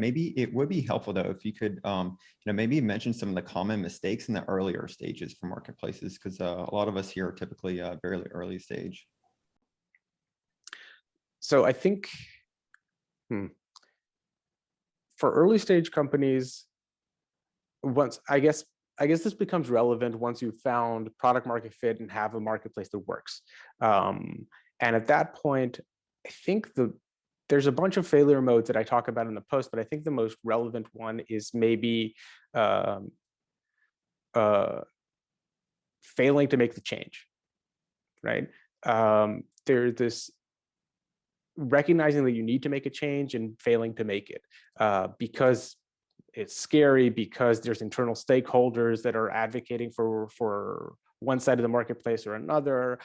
Maybe it would be helpful though if you could, maybe mention some of the common mistakes in the earlier stages for marketplaces, because a lot of us here are typically very early stage. So I think for early stage companies, I guess this becomes relevant once you've found product market fit and have a marketplace that works. And at that point, I think there's a bunch of failure modes that I talk about in the post, but I think the most relevant one is maybe failing to make the change, right? There's this recognizing that you need to make a change and failing to make it because it's scary, because there's internal stakeholders that are advocating for one side of the marketplace or another,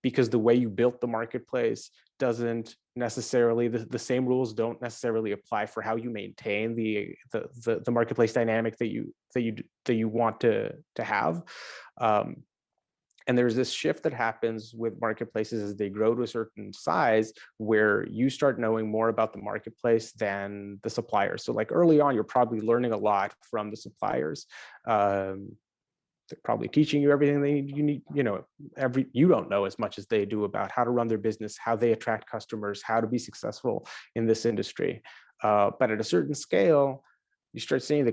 because the way you built the marketplace doesn't necessarily, the same rules don't necessarily apply for how you maintain the marketplace dynamic that you want to have. And there's this shift that happens with marketplaces as they grow to a certain size, where you start knowing more about the marketplace than the suppliers. So like early on, you're probably learning a lot from the suppliers. They're probably teaching you everything you need. You don't know as much as they do about how to run their business, how they attract customers, how to be successful in this industry. But at a certain scale, you start seeing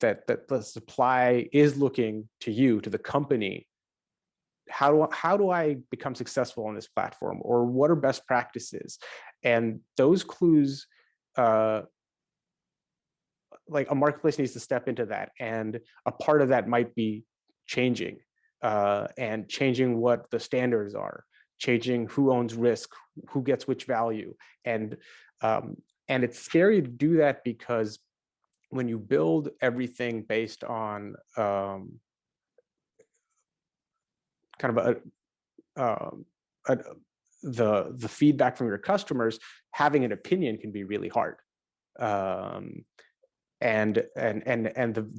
that the supply is looking to you, to the company. How do I become successful on this platform, or what are best practices? And those clues, like a marketplace needs to step into that, and a part of that might be changing and changing what the standards are, changing who owns risk, who gets which value. And it's scary to do that, because when you build everything based on kind of the feedback from your customers, having an opinion can be really hard. And the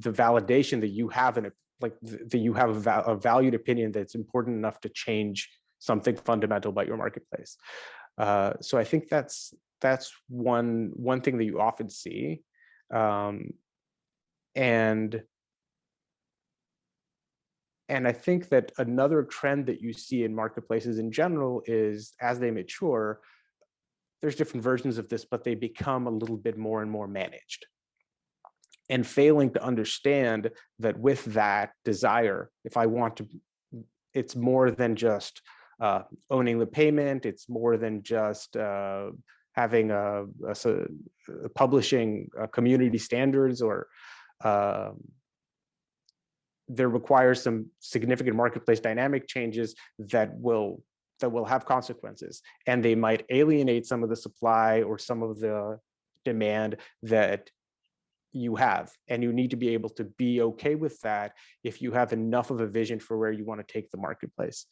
validation that you have that you have a valued opinion that's important enough to change something fundamental about your marketplace. So I think that's one thing that you often see. And I think that another trend that you see in marketplaces in general is, as they mature, there's different versions of this, but they become a little bit more and more managed. And failing to understand that with that desire, if I want to, it's more than just owning the payment. It's more than just having publishing community standards, or there requires some significant marketplace dynamic changes that will have consequences, and they might alienate some of the supply or some of the demand that you have. And you need to be able to be okay with that if you have enough of a vision for where you want to take the marketplace.